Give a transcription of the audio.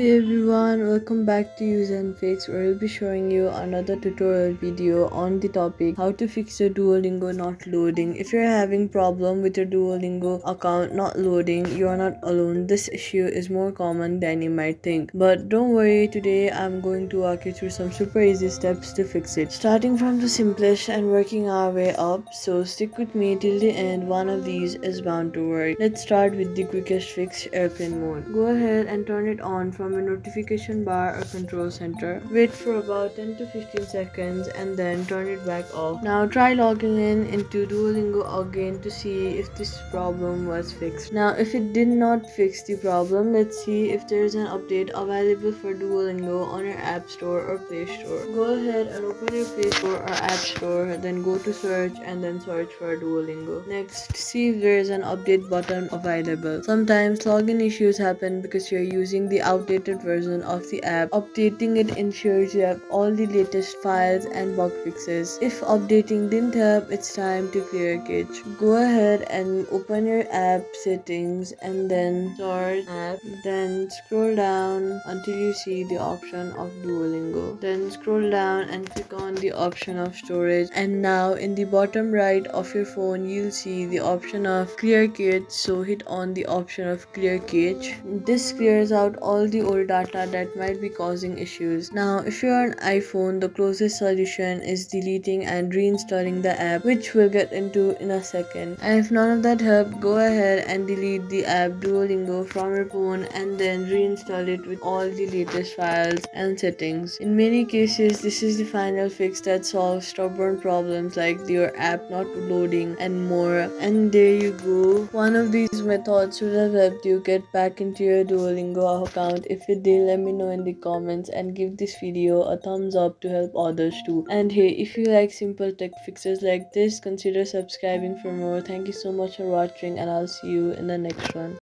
Hey everyone, welcome back to useNfix, where I'll be showing you another tutorial video on the topic how to fix your Duolingo not loading. If you're having problem with your Duolingo account not loading, you are not alone. This issue is more common than you might think. But don't worry, today I'm going to walk you through some super easy steps to fix it. Starting from the simplest and working our way up, so stick with me till the end, one of these is bound to work. Let's start with the quickest fix, airplane mode. Go ahead and turn it on from a notification bar or control center. Wait for about 10 to 15 seconds and then turn it back off. Now try logging in into Duolingo again to see if this problem was fixed. Now if it did not fix the problem, let's see if there is an update available for Duolingo on your App Store or Play Store. Go ahead and open your Play Store or App Store, then go to search and then search for Duolingo. Next, see if there is an update button available. Sometimes login issues happen because you're using the outdated version of the app. Updating it ensures you have all the latest files and bug fixes. If updating didn't help, it's time to clear a cache. Go ahead and open your app settings and then start app. Then scroll down until you see the option of Duolingo. Then scroll down and click on the option of storage. And now in the bottom right of your phone, you'll see the option of clear cache. So hit on the option of clear cache. This clears out all the old data that might be causing issues. Now if you're on iPhone, the closest solution is deleting and reinstalling the app, which we'll get into in a second. And if none of that helped, go ahead and delete the app Duolingo from your phone and then reinstall it with all the latest files and settings. In many cases, this is the final fix that solves stubborn problems like your app not loading and more. And there you go. One of these methods should have helped you get back into your Duolingo account. If it did, let me know in the comments and give this video a thumbs up to help others too. And hey, if you like simple tech fixes like this, consider subscribing for more. Thank you so much for watching and I'll see you in the next one.